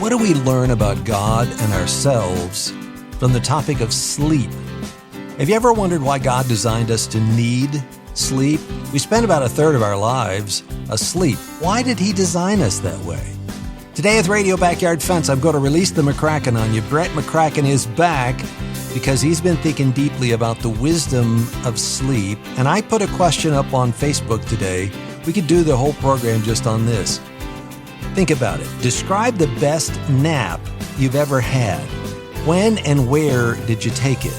What do we learn about God and ourselves from the topic of sleep? Have you ever wondered why God designed us to need sleep? We spend about a third of our lives asleep. Why did He design us that way? Today with Radio Backyard Fence, I'm going to release the McCracken on you. Brett McCracken is back because he's been thinking deeply about the wisdom of sleep. And I put a question up on Facebook today. We could do the whole program just on this. Think about it. Describe the best nap you've ever had. When and where did you take it?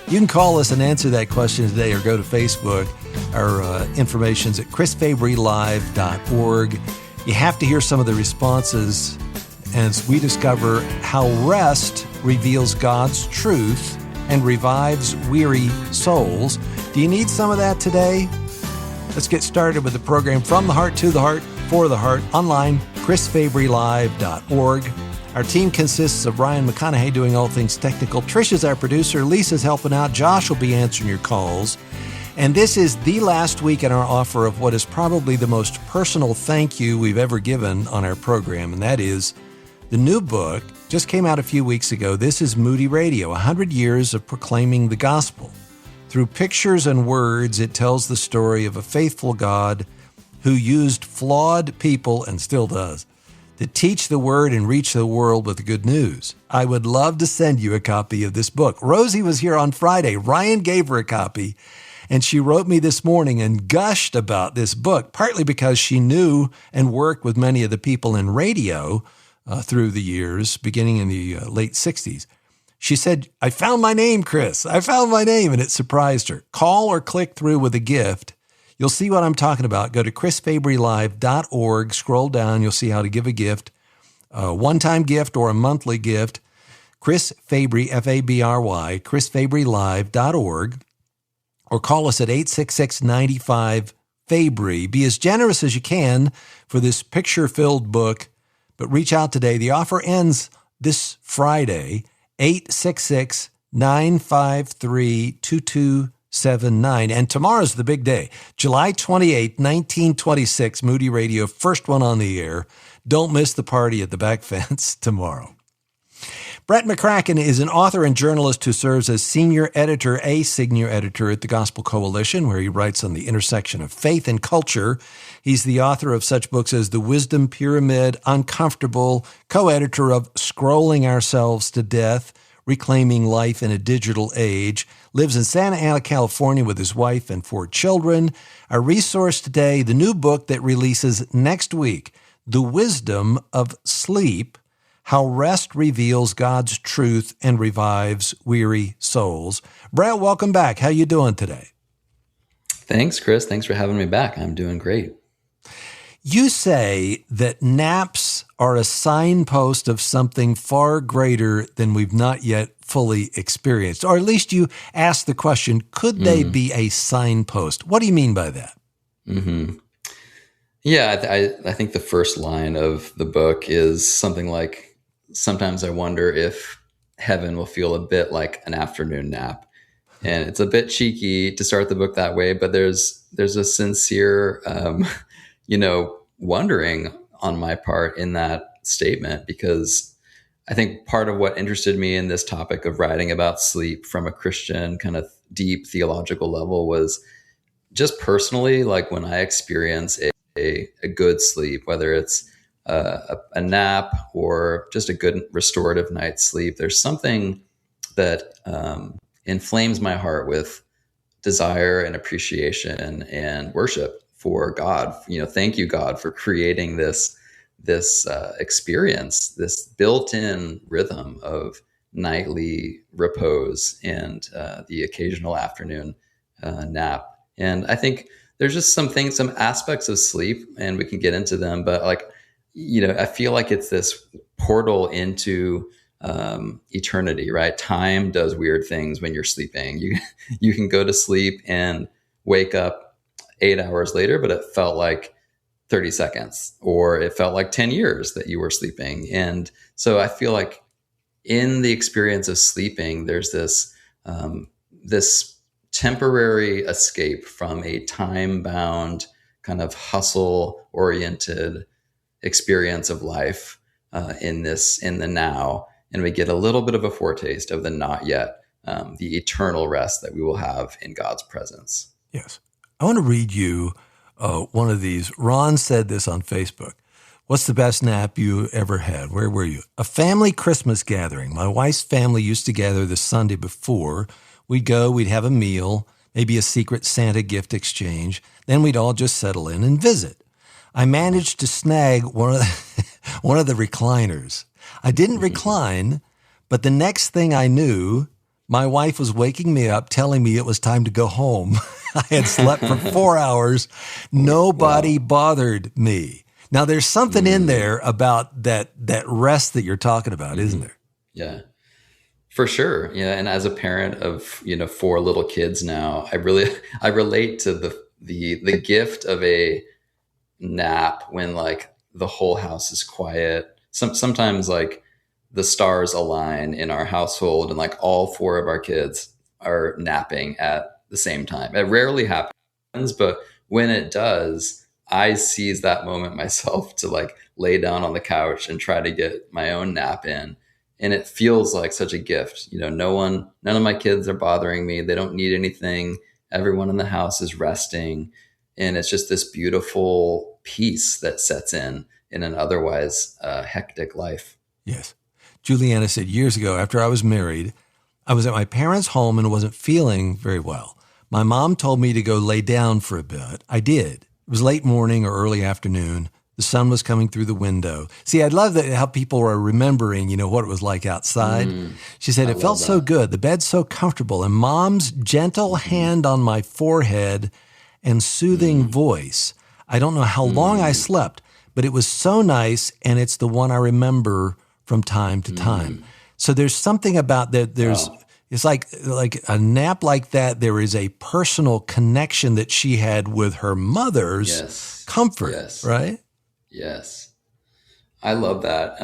You can call us and answer that question today or go to Facebook. Our information's at chrisfabrylive.org. You have to hear some of the responses as we discover how rest reveals God's truth and revives weary souls. Do you need some of that today? Let's get started with the program From the Heart to the Heart, for the Heart, online, chrisfabrylive.org. Our team consists of Ryan McConaughey doing all things technical. Trisha's our producer. Lisa's helping out. Josh will be answering your calls. And this is the last week in our offer of what is probably the most personal thank you we've ever given on our program, and that is the new book. Just came out a few weeks ago. This is Moody Radio, 100 Years of Proclaiming the Gospel. Through pictures and words, it tells the story of a faithful God who used flawed people, and still does, to teach the word and reach the world with the good news. I would love to send you a copy of this book. Rosie was here on Friday. Ryan gave her a copy, and she wrote me this morning and gushed about this book, partly because she knew and worked with many of the people in radio through the years, beginning in the late 60s. She said, I found my name, Chris. I found my name, and it surprised her. Call or click through with a gift. You'll see what I'm talking about. Go to chrisfabrylive.org. Scroll down. You'll see how to give a gift, a one-time gift or a monthly gift. Chris Fabry, F-A-B-R-Y, chrisfabrylive.org. Or call us at 866-95-FABRY. Be as generous as you can for this picture-filled book, but reach out today. The offer ends this Friday, 866-953-2279. And tomorrow's the big day, July 28, 1926, Moody Radio, first one on the air. Don't miss the party at the back fence tomorrow. Brett McCracken is an author and journalist who serves as senior editor at the Gospel Coalition, where he writes on the intersection of faith and culture. He's the author of such books as The Wisdom Pyramid, Uncomfortable, co-editor of Scrolling Ourselves to Death, Reclaiming Life in a Digital Age, lives in Santa Ana, California with his wife and 4 children. Our resource today, the new book that releases next week, The Wisdom of Sleep, How Rest Reveals God's Truth and Revives Weary Souls. Brett, welcome back. How you doing today? Thanks, Chris. Thanks for having me back. I'm doing great. You say that naps are a signpost of something far greater than we've not yet fully experienced. Or at least you ask the question, could they be a signpost? What do you mean by that? Mm-hmm. Yeah, I think the first line of the book is something like, sometimes I wonder if heaven will feel a bit like an afternoon nap. And it's a bit cheeky to start the book that way, but there's a sincere, wondering on my part in that statement, because I think part of what interested me in this topic of writing about sleep from a Christian kind of deep theological level was just personally, like when I experience a good sleep, whether it's a nap or just a good restorative night's sleep, there's something that inflames my heart with desire and appreciation and worship for God. Thank you, God, for creating this experience, this built-in rhythm of nightly repose and the occasional afternoon nap. And I think there's just some aspects of sleep, and we can get into them, but I feel like it's this portal into eternity, right? Time does weird things when you're sleeping. You can go to sleep and wake up 8 hours later, but it felt like 30 seconds, or it felt like 10 years that you were sleeping. And so I feel like in the experience of sleeping, there's this temporary escape from a time-bound kind of hustle-oriented experience of life in the now, and we get a little bit of a foretaste of the not yet, the eternal rest that we will have in God's presence. Yes. I want to read you one of these. Ron said this on Facebook. What's the best nap you ever had? Where were you? A family Christmas gathering. My wife's family used to gather the Sunday before. We'd go, we'd have a meal, maybe a secret Santa gift exchange. Then we'd all just settle in and visit. I managed to snag one of the recliners. I didn't recline, but the next thing I knew, my wife was waking me up, telling me it was time to go home. I had slept for 4 hours. Nobody bothered me. Now, there's something in there about that rest that you're talking about, isn't there? Yeah, for sure. Yeah, and as a parent of 4 little kids now, I relate to the gift of a nap when like the whole house is quiet. Sometimes like the stars align in our household, and like all 4 of our kids are napping at the same time. It rarely happens, but when it does, I seize that moment myself to like lay down on the couch and try to get my own nap in. And it feels like such a gift. None of my kids are bothering me. They don't need anything. Everyone in the house is resting. And it's just this beautiful peace that sets in an otherwise hectic life. Yes. Juliana said years ago, after I was married, I was at my parents' home and wasn't feeling very well. My mom told me to go lay down for a bit. I did. It was late morning or early afternoon. The sun was coming through the window. See, I love how people are remembering, what it was like outside. She said, it felt so good. The bed's so comfortable. And Mom's gentle hand on my forehead and soothing voice. I don't know how long I slept, but it was so nice. And it's the one I remember from time to time. So there's something about that. It's like a nap like that. There is a personal connection that she had with her mother's comfort, right? Yes. I love that.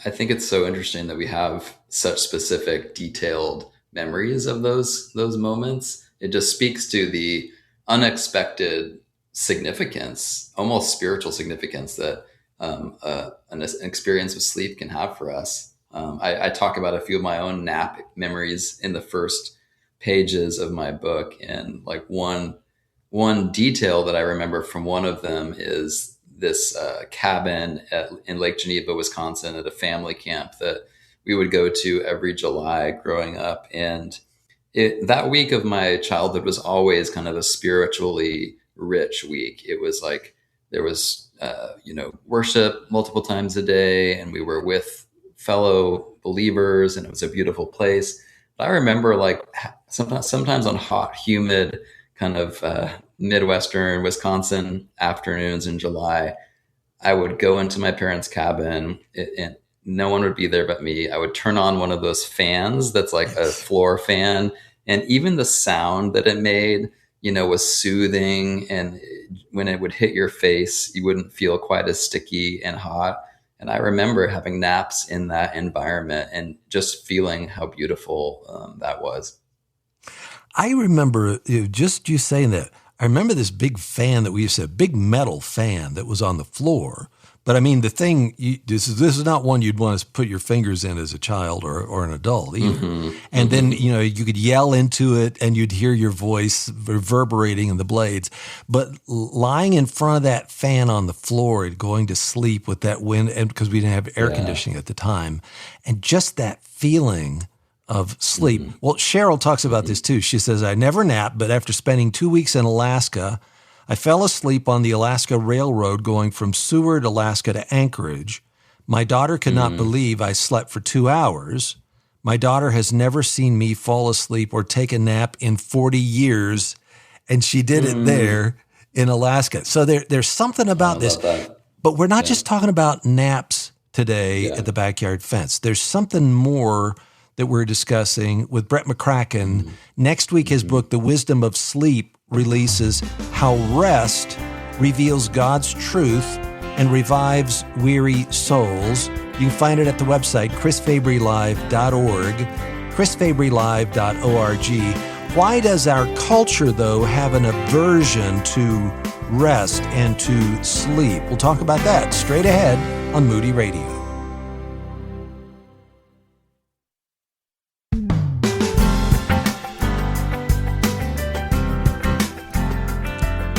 I think it's so interesting that we have such specific, detailed memories of those moments. It just speaks to the unexpected significance, almost spiritual significance that an experience of sleep can have for us. I talk about a few of my own nap memories in the first pages of my book. And like one detail that I remember from one of them is this cabin in Lake Geneva, Wisconsin, at a family camp that we would go to every July growing up. And that week of my childhood was always kind of a spiritually rich week. It was like there was, worship multiple times a day, and we were with fellow believers, and it was a beautiful place. But I remember like sometimes on hot, humid kind of Midwestern Wisconsin afternoons in July, I would go into my parents' cabin and no one would be there but me. I would turn on one of those fans that's like a floor fan, and even the sound that it made, was soothing. And when it would hit your face, you wouldn't feel quite as sticky and hot. And I remember having naps in that environment and just feeling how beautiful that was. I remember just you saying that. I remember this big fan that we used to have, big metal fan that was on the floor. But I mean, the thing, this is not one you'd want to put your fingers in as a child or an adult either. And then, you could yell into it and you'd hear your voice reverberating in the blades. But lying in front of that fan on the floor and going to sleep with that wind, and because we didn't have air conditioning at the time, and just that feeling of sleep. Well, Cheryl talks about this too. She says, I never napped, but after spending 2 weeks in Alaska, I fell asleep on the Alaska Railroad going from Seward, Alaska to Anchorage. My daughter could not believe I slept for 2 hours. My daughter has never seen me fall asleep or take a nap in 40 years, and she did it there in Alaska. So there's something about this. But we're not just talking about naps today at the Backyard Fence. There's something more that we're discussing with Brett McCracken. Next week, his book, The Wisdom of Sleep, releases how rest reveals God's truth and revives weary souls. You can find it at the website, chrisfabrylive.org, chrisfabrylive.org. Why does our culture, though, have an aversion to rest and to sleep? We'll talk about that straight ahead on Moody Radio.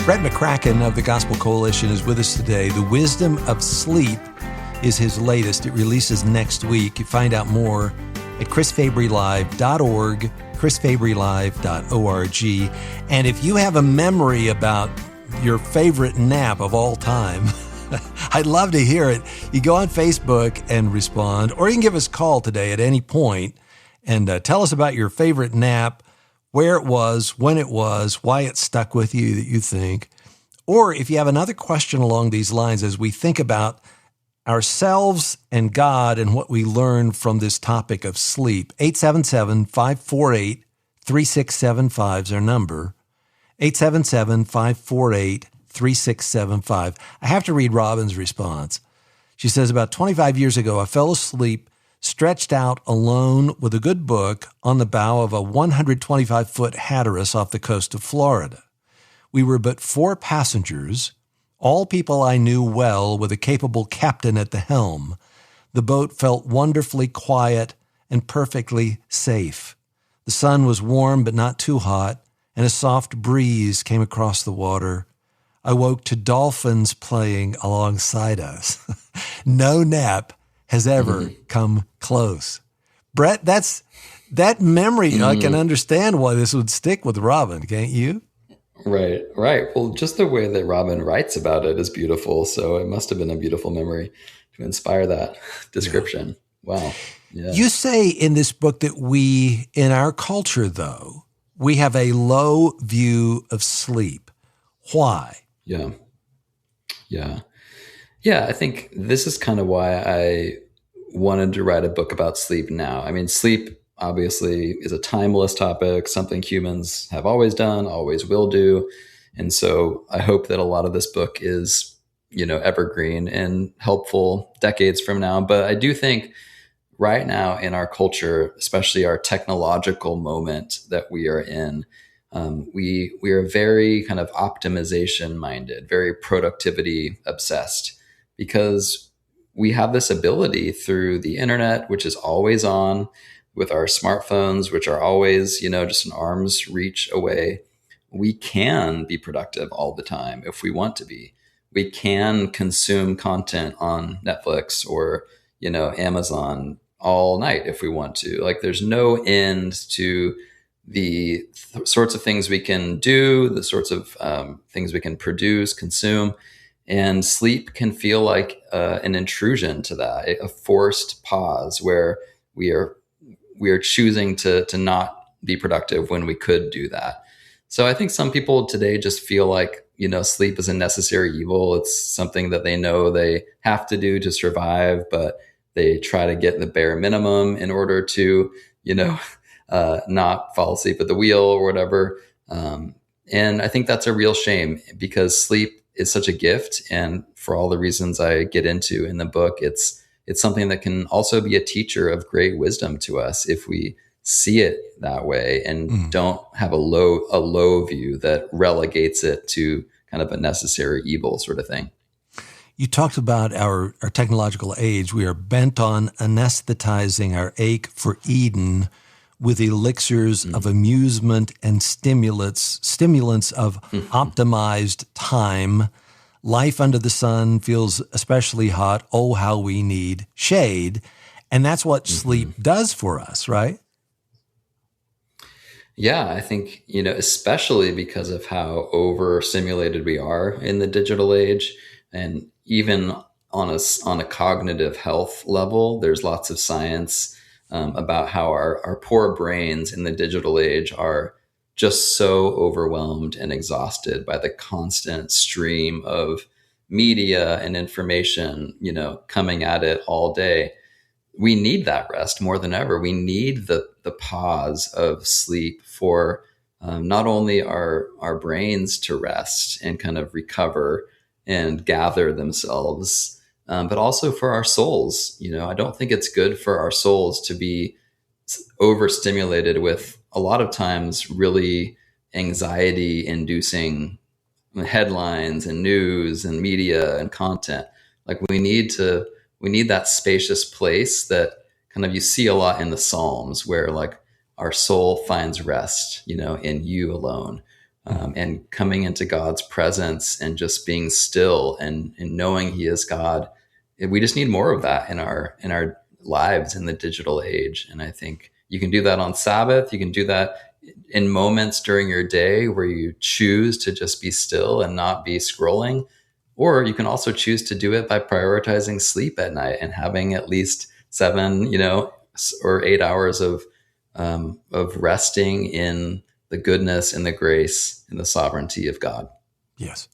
Brett McCracken of the Gospel Coalition is with us today. The Wisdom of Sleep is his latest. It releases next week. You find out more at chrisfabrylive.org, chrisfabrylive.org. And if you have a memory about your favorite nap of all time, I'd love to hear it. You go on Facebook and respond, or you can give us a call today at any point and tell us about your favorite nap, where it was, when it was, why it stuck with you that you think. Or if you have another question along these lines as we think about ourselves and God and what we learn from this topic of sleep, 877-548-3675 is our number, 877-548-3675. I have to read Robin's response. She says, about 25 years ago, I fell asleep stretched out alone with a good book on the bow of a 125-foot Hatteras off the coast of Florida. We were but 4 passengers, all people I knew well with a capable captain at the helm. The boat felt wonderfully quiet and perfectly safe. The sun was warm but not too hot, and a soft breeze came across the water. I woke to dolphins playing alongside us. No nap has ever come close. Brett, that memory, I can understand why this would stick with Robin, can't you? Right. Well, just the way that Robin writes about it is beautiful. So it must have been a beautiful memory to inspire that description. Yeah. Wow. Yeah. You say in this book that we, in our culture, though, we have a low view of sleep. Why? Yeah. I think this is kind of why I wanted to write a book about sleep now. I mean, sleep obviously is a timeless topic, something humans have always done, always will do. And so I hope that a lot of this book is, evergreen and helpful decades from now. But I do think right now in our culture, especially our technological moment that we are in, we are very kind of optimization minded, very productivity obsessed, because we have this ability through the internet, which is always on, with our smartphones, which are always, just an arm's reach away. We can be productive all the time if we want to be. We can consume content on Netflix or, Amazon all night if we want to. Like, there's no end to the sorts of things we can do, the sorts of things we can produce, consume. And sleep can feel like an intrusion to that, a forced pause where we are choosing to not be productive when we could do that. So I think some people today just feel like, sleep is a necessary evil. It's something that they know they have to do to survive, but they try to get the bare minimum in order to, not fall asleep at the wheel or whatever. And I think that's a real shame, because sleep is such a gift. And for all the reasons I get into in the book, it's something that can also be a teacher of great wisdom to us if we see it that way and don't have a low view that relegates it to kind of a necessary evil sort of thing. You talked about our technological age. We are bent on anesthetizing our ache for Eden with elixirs of amusement and stimulants of optimized time. Life under the sun feels especially hot. Oh, how we need shade. And that's what sleep does for us, right? Yeah, I think, especially because of how overstimulated we are in the digital age, and even on a cognitive health level, there's lots of science about how our poor brains in the digital age are just so overwhelmed and exhausted by the constant stream of media and information, coming at it all day. We need that rest more than ever. We need the pause of sleep for not only our brains to rest and kind of recover and gather themselves, but also for our souls. I don't think it's good for our souls to be overstimulated with a lot of times really anxiety inducing headlines and news and media and content. Like, we need that spacious place that kind of you see a lot in the Psalms, where like our soul finds rest, in you alone. and coming into God's presence and just being still and knowing He is God. We just need more of that in our lives in the digital age. And I think you can do that on Sabbath. You can do that in moments during your day where you choose to just be still and not be scrolling. Or you can also choose to do it by prioritizing sleep at night and having at least 7, or 8 hours of resting in the goodness and the grace and the sovereignty of God. Yes.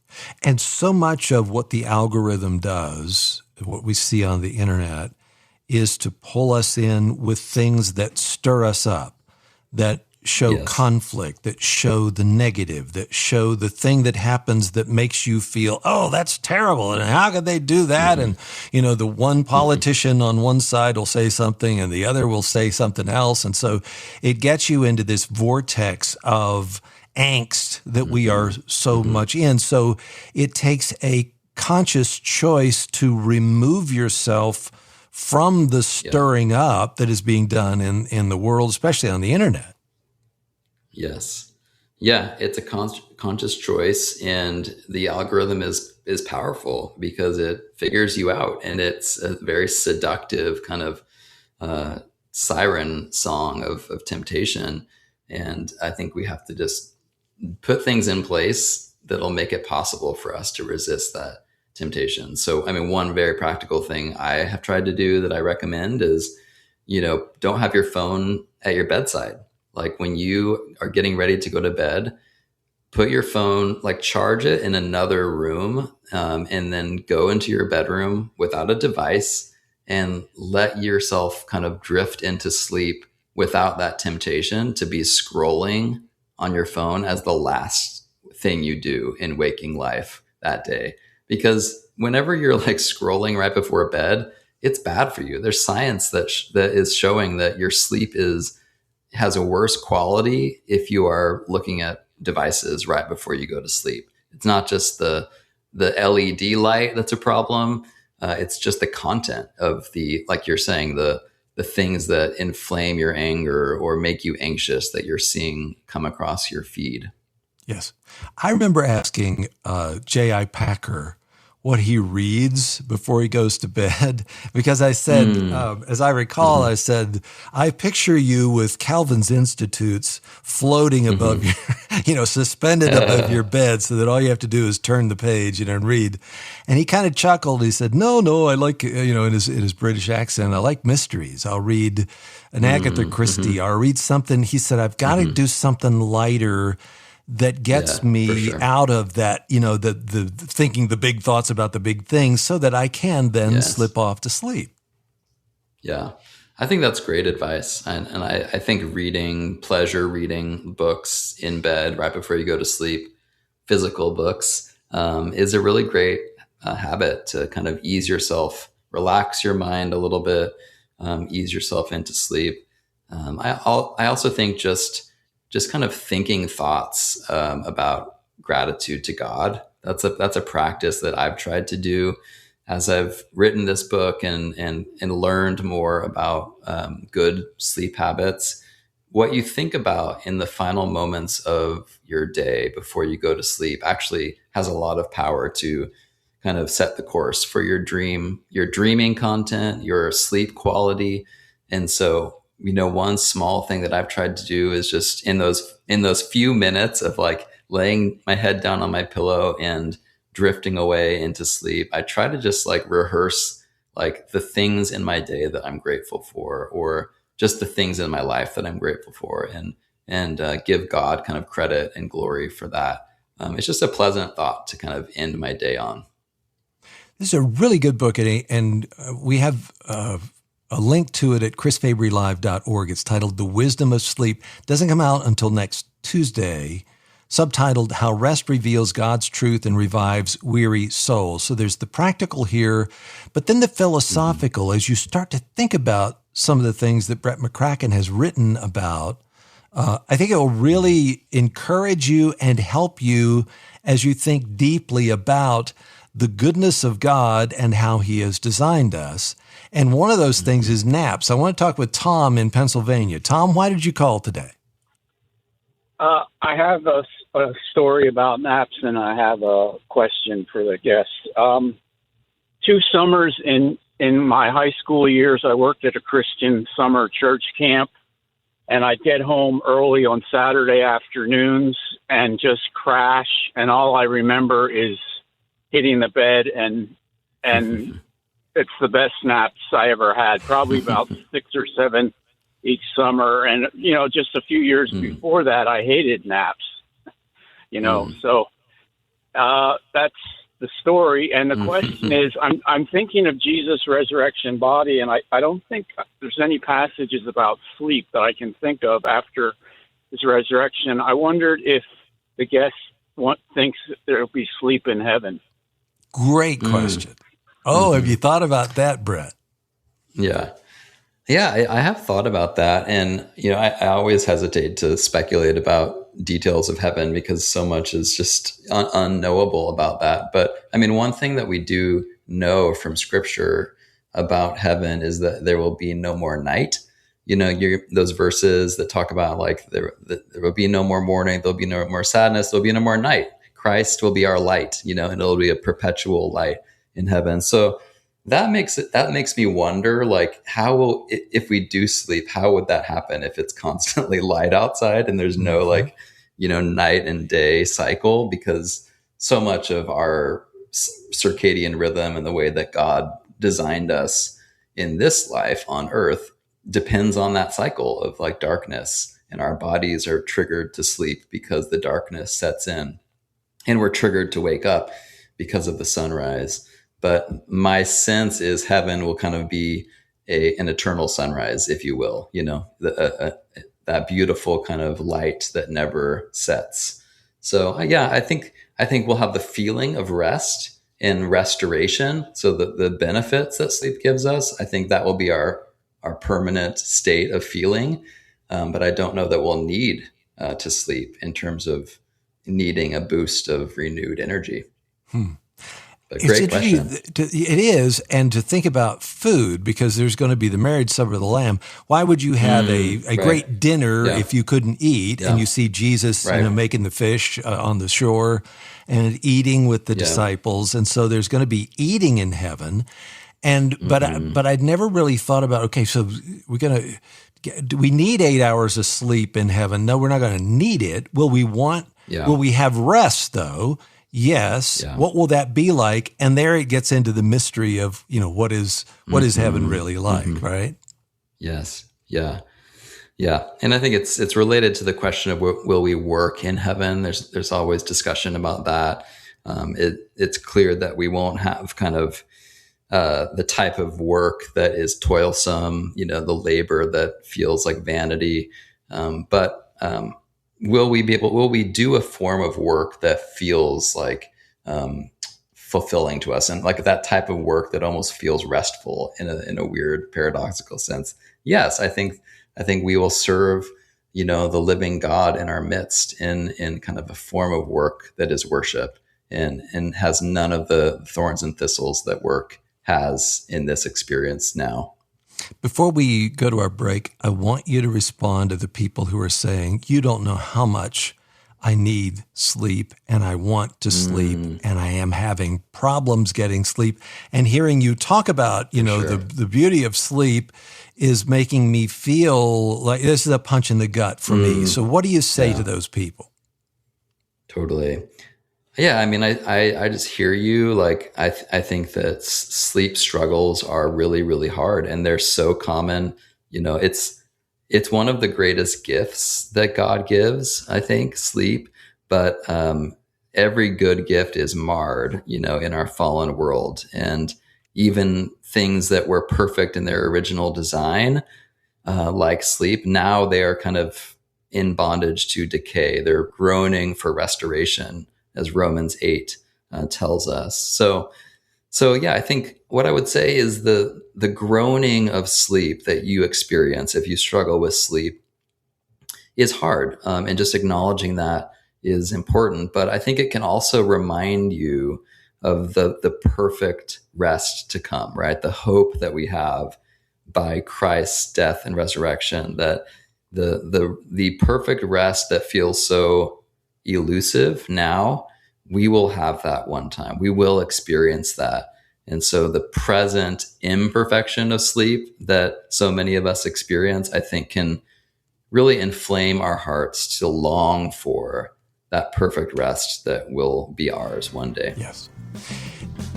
And so much of what the algorithm does, what we see on the internet, is to pull us in with things that stir us up, that show Yes. conflict, that show the negative, that show the thing that happens that makes you feel, oh, that's terrible. And how could they do that? And, the one politician on one side will say something and the other will say something else. And so it gets you into this vortex of angst that we are so much in. So it takes a conscious choice to remove yourself from the stirring up that is being done in the world, especially on the internet. Yes. Yeah, it's a conscious choice, and the algorithm is powerful because it figures you out, and it's a very seductive kind of siren song of temptation. And I think we have to just put things in place that'll make it possible for us to resist that temptation. So, one very practical thing I have tried to do that I recommend is, don't have your phone at your bedside. Like when you are getting ready to go to bed, put your phone, charge it in another room, and then go into your bedroom without a device and let yourself kind of drift into sleep without that temptation to be scrolling on your phone as the last thing you do in waking life that day. Because whenever you're scrolling right before bed, it's bad for you. There's science that is showing that your sleep has a worse quality if you are looking at devices right before you go to sleep. It's not just the LED light that's a problem. It's just the content of like you're saying, the things that inflame your anger or make you anxious that you're seeing come across your feed. Yes. I remember asking J.I. Packer what he reads before he goes to bed, because I said, as I recall, I said, I picture you with Calvin's Institutes floating above your, suspended above your bed so that all you have to do is turn the page, and read. And he kind of chuckled. He said, no, I like, in his British accent, I like mysteries. I'll read an Agatha Christie. I'll read something. He said, I've got to do something lighter that gets me out of that, the thinking the big thoughts about the big things, so that I can then slip off to sleep. Yeah, I think that's great advice. And I think pleasure reading books in bed right before you go to sleep, physical books, is a really great habit to kind of ease yourself, relax your mind a little bit, ease yourself into sleep. I also think just kind of thinking thoughts about gratitude to God. That's a practice that I've tried to do as I've written this book and learned more about good sleep habits. What you think about in the final moments of your day before you go to sleep actually has a lot of power to kind of set the course for your dreaming content, your sleep quality. And so, one small thing that I've tried to do is just in those few minutes of laying my head down on my pillow and drifting away into sleep, I try to just rehearse the things in my day that I'm grateful for, or just the things in my life that I'm grateful for, and give God kind of credit and glory for that. It's just a pleasant thought to kind of end my day on. This is a really good book, and we have a link to it at chrisfabrylive.org. It's titled The Wisdom of Sleep. Doesn't come out until next Tuesday. Subtitled How Rest Reveals God's Truth and Revives Weary Souls. So there's the practical here, but then the philosophical, as you start to think about some of the things that Brett McCracken has written about. I think it will really encourage you and help you as you think deeply about the goodness of God and how He has designed us. And one of those things is naps. I want to talk with Tom in Pennsylvania. Tom, why did you call today? I have a a story about naps, and I have a question for the guest. 2 summers in my high school years, I worked at a Christian summer church camp, and I'd get home early on Saturday afternoons and just crash. And all I remember is hitting the bed, and it's the best naps I ever had, probably about 6 or 7 each summer. And, just a few years before that, I hated naps, so that's the story. And the question is, I'm thinking of Jesus' resurrection body, and I don't think there's any passages about sleep that I can think of after his resurrection. I wondered if the guest thinks there will be sleep in heaven. Great question. Oh, have you thought about that, Brett? Yeah. Yeah, I have thought about that. And, I always hesitate to speculate about details of heaven because so much is just unknowable about that. But I mean, one thing that we do know from scripture about heaven is that there will be no more night. Those verses that talk about like there will be no more mourning, there'll be no more sadness, there'll be no more night. Christ will be our light, and it'll be a perpetual light in heaven. So that makes me wonder, like, if we do sleep, how would that happen if it's constantly light outside and there's no night and day cycle? Because so much of our circadian rhythm and the way that God designed us in this life on earth depends on that cycle of like darkness, and our bodies are triggered to sleep because the darkness sets in, and we're triggered to wake up because of the sunrise. But my sense is heaven will kind of be an eternal sunrise, if you will, that beautiful kind of light that never sets. So I think we'll have the feeling of rest and restoration. So the benefits that sleep gives us, I think that will be our permanent state of feeling. But I don't know that we'll need to sleep in terms of needing a boost of renewed energy. But great question. It is, and to think about food, because there's going to be the marriage supper of the Lamb. Why would you have a great dinner if you couldn't eat? And you see Jesus, making the fish on the shore and eating with the disciples, and so there's going to be eating in heaven. And but I'd never really thought about, okay, so do we need 8 hours of sleep in heaven? No, we're not going to need it. Will we have rest though? Yes. Yeah. What will that be like? And there it gets into the mystery of, what is heaven really like, right? Yes. Yeah. Yeah. And I think it's related to the question of will we work in heaven? There's always discussion about that. It's clear that we won't have kind of the type of work that is toilsome, the labor that feels like vanity. But will we do a form of work that feels like fulfilling to us, and like that type of work that almost feels restful in a weird paradoxical sense? Yes, I think we will serve, the living God in our midst in kind of a form of work that is worship and has none of the thorns and thistles that work has in this experience now. Before we go to our break, I want you to respond to the people who are saying, you don't know how much I need sleep and I want to sleep and I am having problems getting sleep. And hearing you talk about, the beauty of sleep is making me feel like this is a punch in the gut for me. So what do you say to those people? Totally. Yeah, I mean, I just hear you. Like, I think that sleep struggles are really, really hard, and they're so common. It's one of the greatest gifts that God gives, I think, sleep. But every good gift is marred, in our fallen world. And even things that were perfect in their original design, like sleep, now they are kind of in bondage to decay. They're groaning for restoration, as Romans 8 tells us. So yeah, I think what I would say is the groaning of sleep that you experience if you struggle with sleep is hard. And just acknowledging that is important. But I think it can also remind you of the perfect rest to come, right? The hope that we have by Christ's death and resurrection, that the perfect rest that feels so elusive now, we will have that one time. We will experience that. And so the present imperfection of sleep that so many of us experience, I think, can really inflame our hearts to long for that perfect rest that will be ours one day. Yes.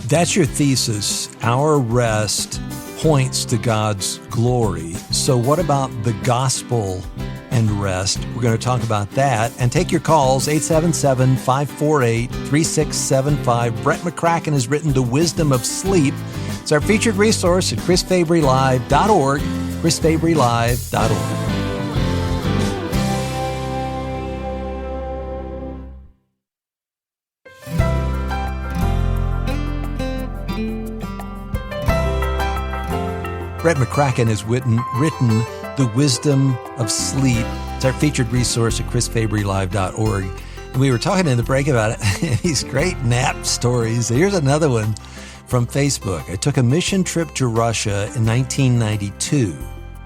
That's your thesis. Our rest points to God's glory. So what about the gospel and rest? We're going to talk about that and take your calls, 877-548-3675. Brett McCracken has written The Wisdom of Sleep. It's our featured resource at chrisfabrylive.org, chrisfabrylive.org. Brett McCracken has written The Wisdom of Sleep. It's our featured resource at chrisfabrylive.org. And we were talking in the break about it, these great nap stories. Here's another one from Facebook. I took a mission trip to Russia in 1992,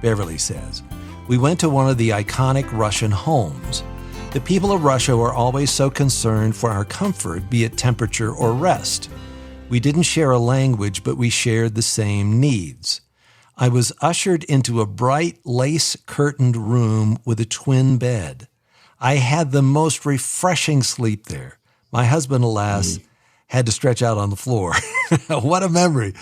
Beverly says. We went to one of the iconic Russian homes. The people of Russia were always so concerned for our comfort, be it temperature or rest. We didn't share a language, but we shared the same needs. I was ushered into a bright lace-curtained room with a twin bed. I had the most refreshing sleep there. My husband, alas, had to stretch out on the floor. What a memory.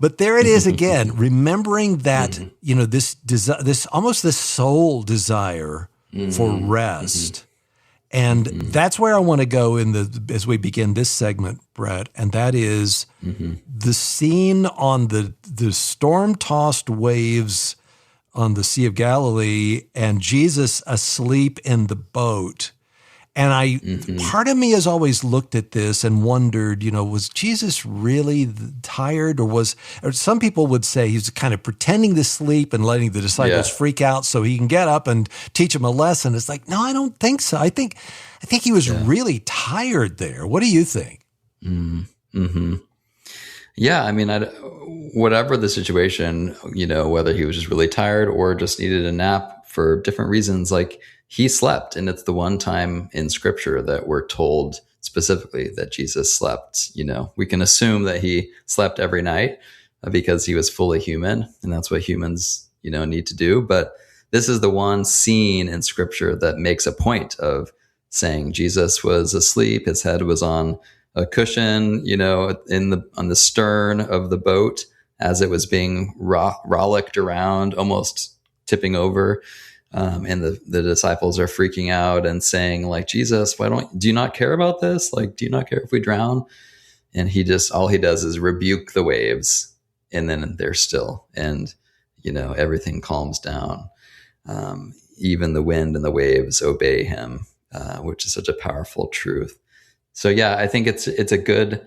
But there it is again, remembering that, this almost this soul desire for rest. And that's where I want to go as we begin this segment, Brett, and that is the scene on the storm-tossed waves on the Sea of Galilee and Jesus asleep in the boat. And part of me has always looked at this and wondered, was Jesus really tired, or some people would say he's kind of pretending to sleep and letting the disciples freak out so he can get up and teach them a lesson. It's like, no, I don't think so. I think he was really tired there. What do you think? Yeah, I mean, whatever the situation, whether he was just really tired or just needed a nap for different reasons, like he slept. And it's the one time in Scripture that we're told specifically that Jesus slept. We can assume that he slept every night because he was fully human, and that's what humans, need to do. But this is the one scene in Scripture that makes a point of saying Jesus was asleep. His head was on a cushion, on the stern of the boat as it was being rollicked around, almost tipping over. And the disciples are freaking out and saying, like, Jesus, do you not care about this? Like, do you not care if we drown? And all he does is rebuke the waves, and then they're still, and, everything calms down. Even the wind and the waves obey him, which is such a powerful truth. So yeah, I think it's a good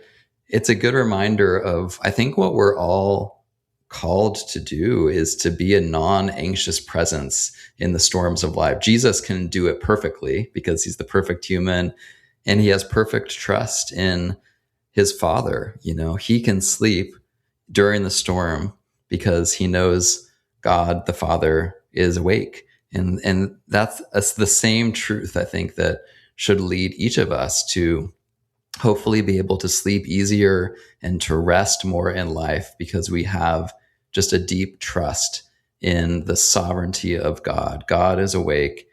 reminder of, I think what we're all called to do is to be a non-anxious presence in the storms of life. Jesus can do it perfectly because he's the perfect human and he has perfect trust in his Father. He can sleep during the storm because he knows God, the Father, is awake. And that's the same truth, I think, that should lead each of us to hopefully be able to sleep easier and to rest more in life, because we have just a deep trust in the sovereignty of God. God is awake.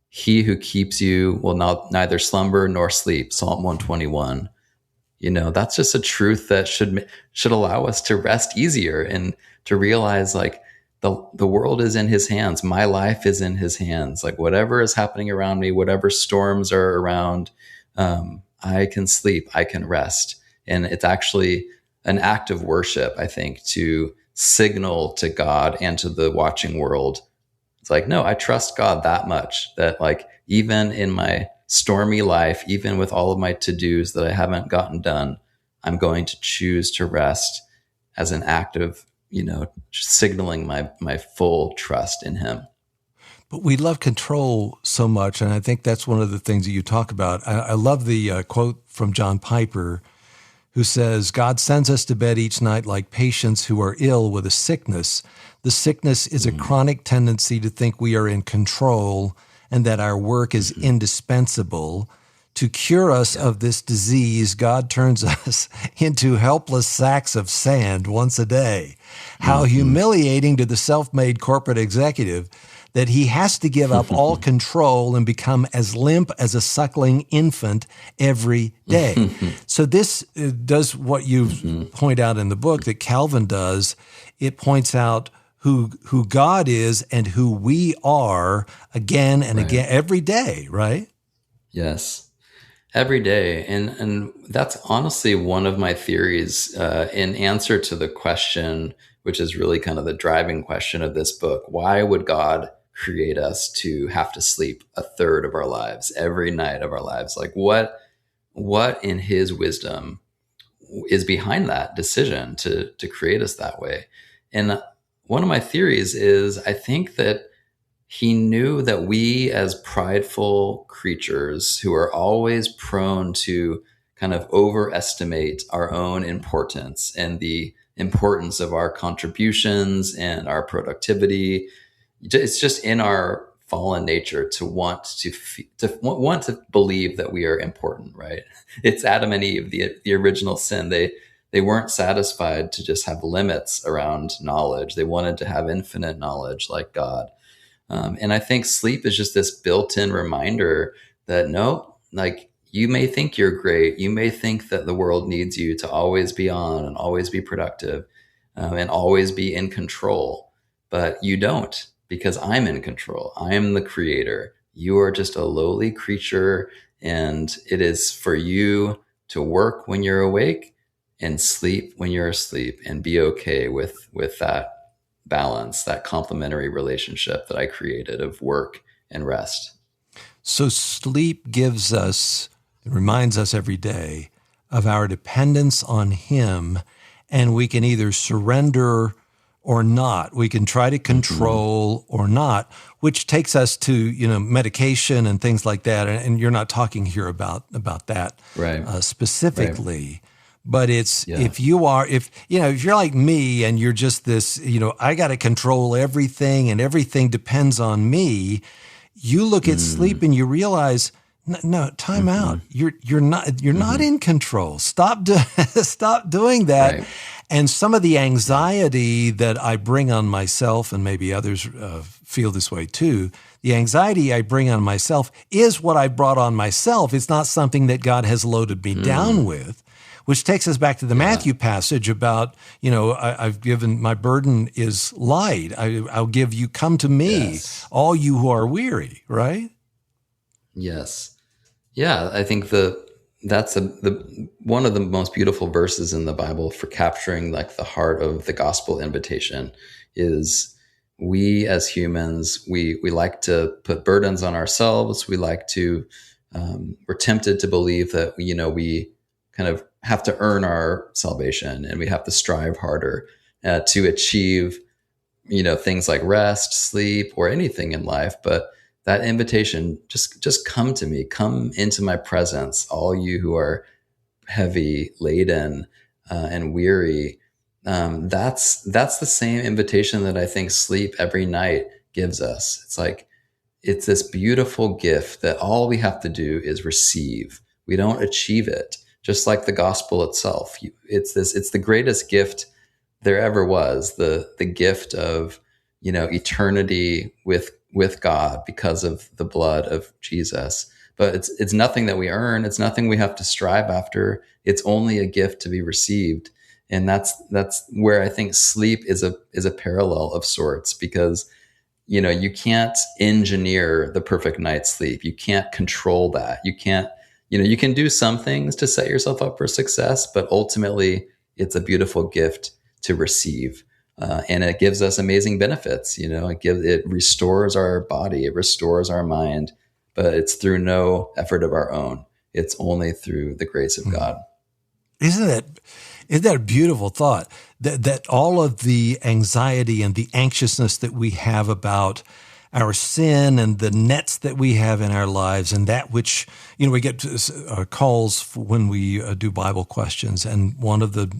He who keeps you will neither slumber nor sleep. Psalm 121. That's just a truth that should allow us to rest easier and to realize, like, the world is in his hands. My life is in his hands. Like, whatever is happening around me, whatever storms are around, I can sleep, I can rest. And it's actually an act of worship, I think, to signal to God and to the watching world. It's like, no, I trust God that much that, like, even in my stormy life, even with all of my to-dos that I haven't gotten done, I'm going to choose to rest as an act of, signaling my full trust in him. But we love control so much, and I think that's one of the things that you talk about. I love the quote from John Piper, who says, God sends us to bed each night like patients who are ill with a sickness. The sickness is a chronic tendency to think we are in control and that our work is indispensable, to cure us of this disease, God turns us into helpless sacks of sand once a day. How humiliating to the self-made corporate executive that he has to give up all control and become as limp as a suckling infant every day. So this does what you point out in the book that Calvin does. It points out who God is and who we are again and again every day, right? Yes, every day. And that's honestly one of my theories in answer to the question, which is really kind of the driving question of this book. Why would God create us to have to sleep a third of our lives, every night of our lives? Like what in his wisdom is behind that decision to create us that way? And one of my theories is I think that he knew that we as prideful creatures who are always prone to kind of overestimate our own importance and the importance of our contributions and our productivity. It's just in our fallen nature to want to believe that we are important, right? It's Adam and Eve, the original sin. They weren't satisfied to just have limits around knowledge. They wanted to have infinite knowledge like God. And I think sleep is just this built-in reminder that no, like you may think you're great. You may think that the world needs you to always be on and always be productive and always be in control, but you don't. Because I'm in control. I am the creator. You are just a lowly creature, and it is for you to work when you're awake and sleep when you're asleep, and be okay with that balance, that complementary relationship that I created of work and rest. So sleep gives us, it reminds us every day of our dependence on him, and we can either surrender or not. We can try to control or not, which takes us to, medication and things like that. And you're not talking here about that specifically. Right. But it's, if you're like me and you're just this, I got to control everything and everything depends on me. You look at sleep and you realize, no, time out. You're not in control. Stop doing that. Right. And some of the anxiety that I bring on myself, and maybe others feel this way too, the anxiety I bring on myself is what I brought on myself. It's not something that God has loaded me down with, which takes us back to the Matthew passage about, I've given, my burden is light. I'll give you, come to me, all you who are weary, right? Yes. Yeah, I think that's the one of the most beautiful verses in the Bible for capturing like the heart of the gospel invitation is we as humans, we like to put burdens on ourselves. We like to, we're tempted to believe that, we kind of have to earn our salvation and we have to strive harder to achieve, things like rest, sleep, or anything in life. But that invitation, just come to me, come into my presence, all you who are heavy laden and weary. That's the same invitation that I think sleep every night gives us. It's like, it's this beautiful gift that all we have to do is receive. We don't achieve it, just like the gospel itself. It's the greatest gift there ever was, the gift of, eternity with God because of the blood of Jesus. But it's nothing that we earn. It's nothing we have to strive after. It's only a gift to be received. And that's where I think sleep is a parallel of sorts, because, you can't engineer the perfect night's sleep. You can't control that. You can't, you can do some things to set yourself up for success, but ultimately it's a beautiful gift to receive. And it gives us amazing benefits. It restores our body, it restores our mind, but it's through no effort of our own. It's only through the grace of God. Isn't that a beautiful thought? That all of the anxiety and the anxiousness that we have about our sin and the nets that we have in our lives, and that which, we get calls when we do Bible questions, and one of the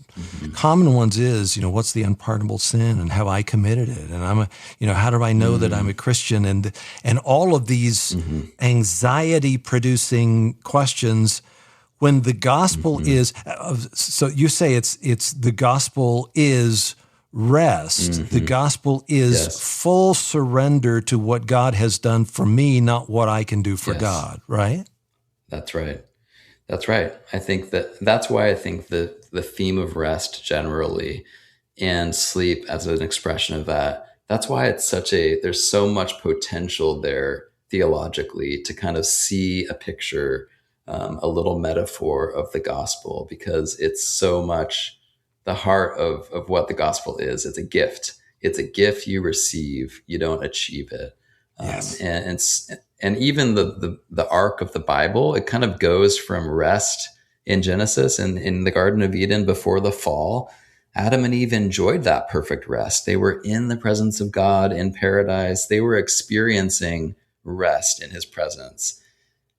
common ones is, what's the unpardonable sin and have I committed it? And how do I know that I'm a Christian? And all of these anxiety producing questions when the gospel is, so you say it's the gospel is rest. The gospel is full surrender to what God has done for me, not what I can do for God, right? That's right. That's right. I think that's why I think the theme of rest generally and sleep as an expression of that's why it's there's so much potential there theologically to kind of see a picture, a little metaphor of the gospel, because it's so much the heart of what the gospel is. It's a gift. It's a gift you receive. You don't achieve it. And even the arc of the Bible, it kind of goes from rest in Genesis and in the Garden of Eden before the fall. Adam and Eve enjoyed that perfect rest. They were in the presence of God in paradise. They were experiencing rest in his presence.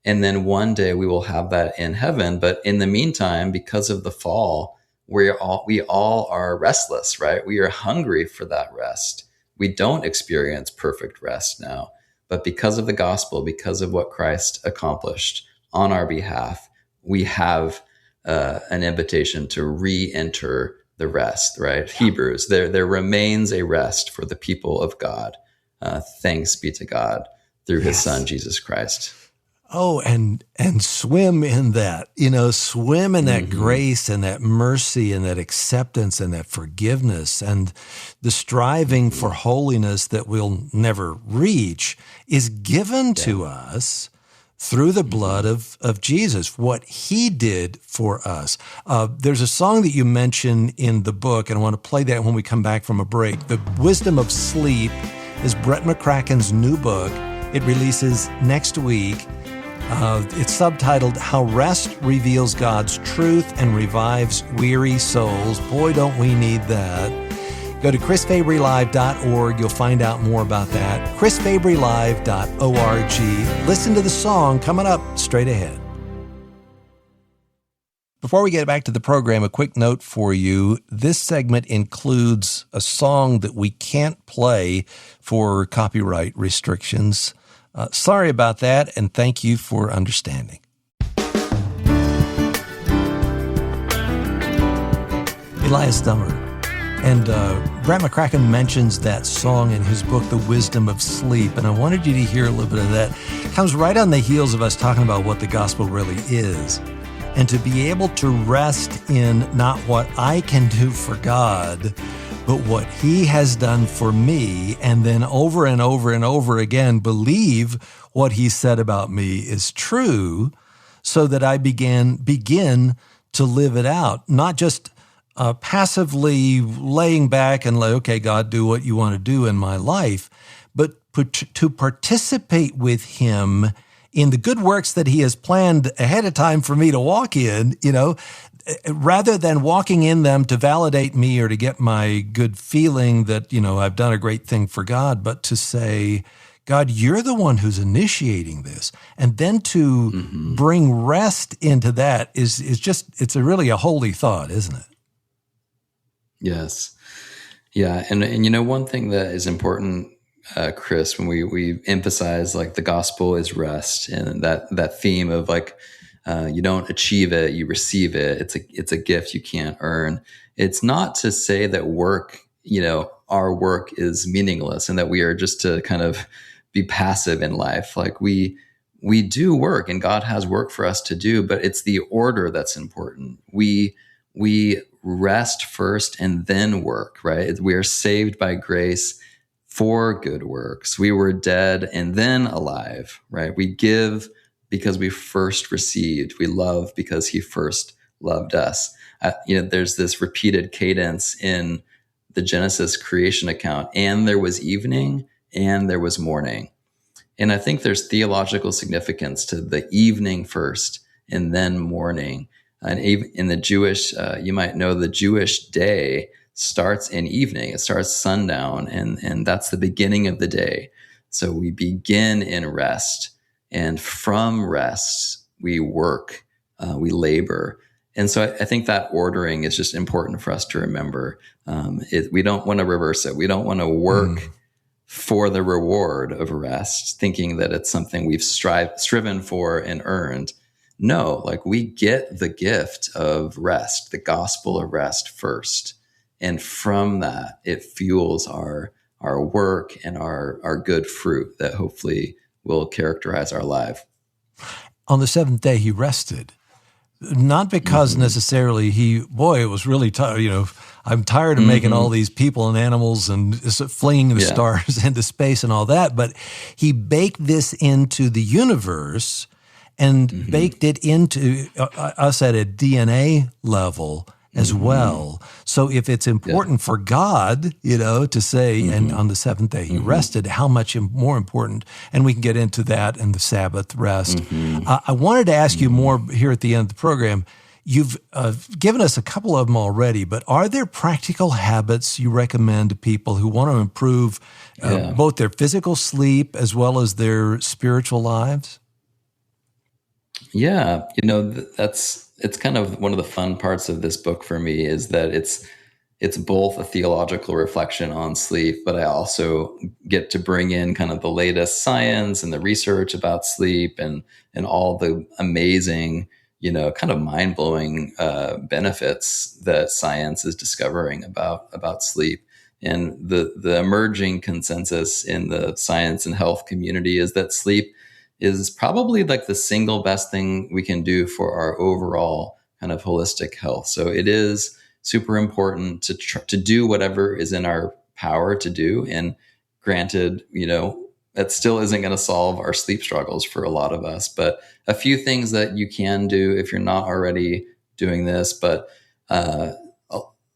And then one day we will have that in heaven. But in the meantime, because of the fall, we all are restless, right? We are hungry for that rest. We don't experience perfect rest now. But because of the gospel, because of what Christ accomplished on our behalf, we have an invitation to re-enter the rest, right? Hebrews, there remains a rest for the people of God. Thanks be to God through his son, Jesus Christ. Oh, and swim in that, swim in that grace and that mercy and that acceptance and that forgiveness, and the striving for holiness that we'll never reach is given to us through the blood of Jesus, what he did for us. There's a song that you mention in the book, and I want to play that when we come back from a break. The Wisdom of Sleep is Brett McCracken's new book. It releases next week. It's subtitled How Rest Reveals God's Truth and Revives Weary Souls. Boy, don't we need that. Go to chrisfabrylive.org. You'll find out more about that. chrisfabrylive.org. Listen to the song coming up straight ahead. Before we get back to the program, a quick note for you. This segment includes a song that we can't play for copyright restrictions. Sorry about that, and thank you for understanding. Elias Dummer. And Brett McCracken mentions that song in his book, The Wisdom of Sleep, and I wanted you to hear a little bit of that. It comes right on the heels of us talking about what the gospel really is. And to be able to rest in not what I can do for God, but what he has done for me, and then over and over and over again, believe what he said about me is true, so that I begin to live it out, not just passively laying back and like, okay, God, do what you want to do in my life, but to participate with him in the good works that he has planned ahead of time for me to walk in, rather than walking in them to validate me or to get my good feeling that, I've done a great thing for God, but to say, God, you're the one who's initiating this. And then to bring rest into that is it's really a holy thought, isn't it? Yes. Yeah. And one thing that is important, Chris, when we emphasize like the gospel is rest, and that theme of like, you don't achieve it, you receive it. It's a gift you can't earn. It's not to say that work, our work is meaningless and that we are just to kind of be passive in life. Like we do work, and God has work for us to do, but it's the order that's important. We rest first and then work, right? We are saved by grace for good works. We were dead and then alive, right? We give because we first received. We love because he first loved us. There's this repeated cadence in the Genesis creation account, and there was evening and there was morning. And I think there's theological significance to the evening first and then morning. And in the Jewish, you might know the Jewish day starts in evening. It starts sundown, and that's the beginning of the day. So we begin in rest, and from rest, we work, we labor. And so I think that ordering is just important for us to remember. We don't want to reverse it. We don't want to work for the reward of rest, thinking that it's something we've striven for and earned. No, like we get the gift of rest, the gospel of rest first. And from that, it fuels our work and our good fruit that hopefully will characterize our life. On the seventh day, he rested. Not because necessarily it was really tired. I'm tired of making all these people and animals and flinging the stars into space and all that. But he baked this into the universe and baked it into us at a DNA level as well. So if it's important for God, to say, and on the seventh day he rested, how much more important, and we can get into that and the Sabbath rest. I wanted to ask you more here at the end of the program. You've given us a couple of them already, but are there practical habits you recommend to people who want to improve both their physical sleep as well as their spiritual lives? Yeah, it's kind of one of the fun parts of this book for me is that it's both a theological reflection on sleep, but I also get to bring in kind of the latest science and the research about sleep and all the amazing, kind of mind-blowing benefits that science is discovering about sleep. And the emerging consensus in the science and health community is that sleep is probably like the single best thing we can do for our overall kind of holistic health. So it is super important to do whatever is in our power to do. And granted, that still isn't going to solve our sleep struggles for a lot of us, but a few things that you can do if you're not already doing this, but a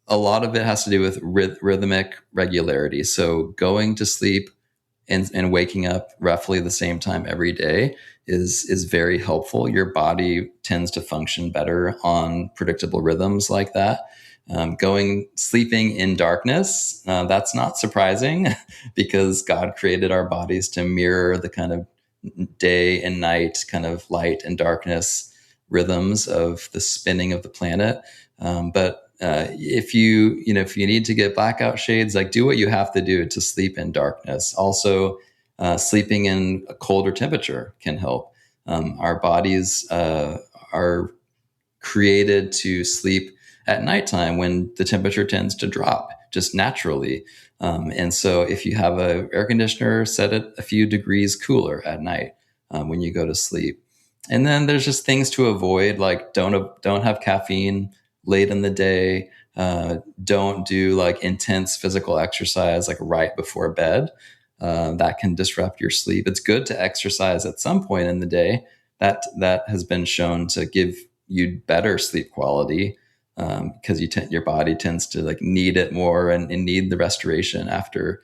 lot of it has to do with rhythmic regularity. So going to sleep and waking up roughly the same time every day is very helpful. Your body tends to function better on predictable rhythms like that. Sleeping in darkness, that's not surprising because God created our bodies to mirror the kind of day and night, kind of light and darkness rhythms of the spinning of the planet. But if you need to get blackout shades, like do what you have to do to sleep in darkness. Also, sleeping in a colder temperature can help. Our bodies are created to sleep at nighttime when the temperature tends to drop just naturally. And so if you have an air conditioner, set it a few degrees cooler at night when you go to sleep. And then there's just things to avoid, like don't have caffeine late in the day. Don't do like intense physical exercise like right before bed. That can disrupt your sleep. It's good to exercise at some point in the day. That has been shown to give you better sleep quality because your body tends to like need it more and need the restoration after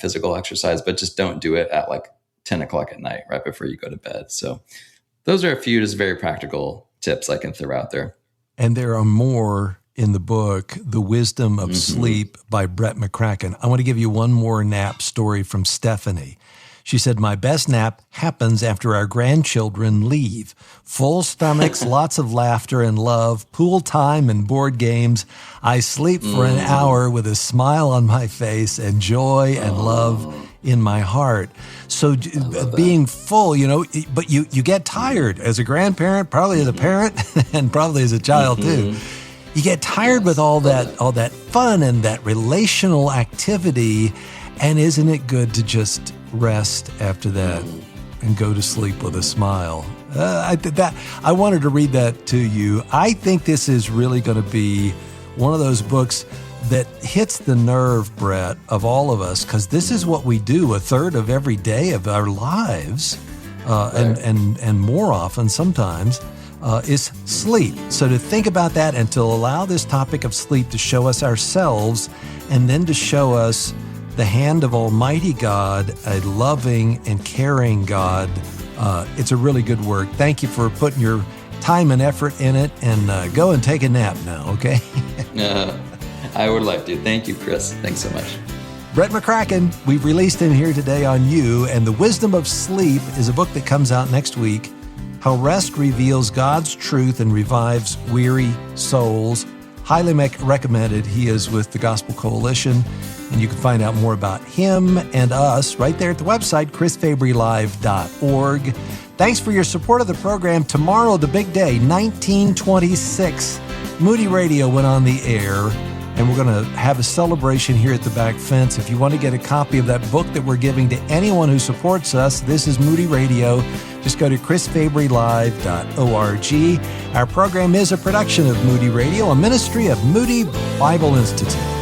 physical exercise. But just don't do it at like 10 o'clock at night right before you go to bed. So those are a few just very practical tips I can throw out there. And there are more in the book, The Wisdom of Sleep by Brett McCracken. I want to give you one more nap story from Stephanie. She said, my best nap happens after our grandchildren leave. Full stomachs, lots of laughter and love, pool time and board games. I sleep for an hour with a smile on my face and joy and love in my heart. So being full, but you get tired as a grandparent, probably as a parent, and probably as a child too. You get tired with all that fun and that relational activity. And isn't it good to just rest after that and go to sleep with a smile? I wanted to read that to you. I think this is really going to be one of those books that hits the nerve, Brett, of all of us, because this is what we do a third of every day of our lives, and more often sometimes, is sleep. So to think about that and to allow this topic of sleep to show us ourselves and then to show us the hand of Almighty God, a loving and caring God, it's a really good work. Thank you for putting your time and effort in it, and go and take a nap now, okay? I would like to. Thank you, Chris. Thanks so much. Brett McCracken, we've released him here today on You, and The Wisdom of Sleep is a book that comes out next week. How Rest Reveals God's Truth and Revives Weary Souls. Highly recommended. He is with the Gospel Coalition, and you can find out more about him and us right there at the website, chrisfabrylive.org. Thanks for your support of the program. Tomorrow, the big day, 1926, Moody Radio went on the air, and we're going to have a celebration here at the back fence. If you want to get a copy of that book that we're giving to anyone who supports us, this is Moody Radio. Just go to chrisfabrylive.org. Our program is a production of Moody Radio, a ministry of Moody Bible Institute.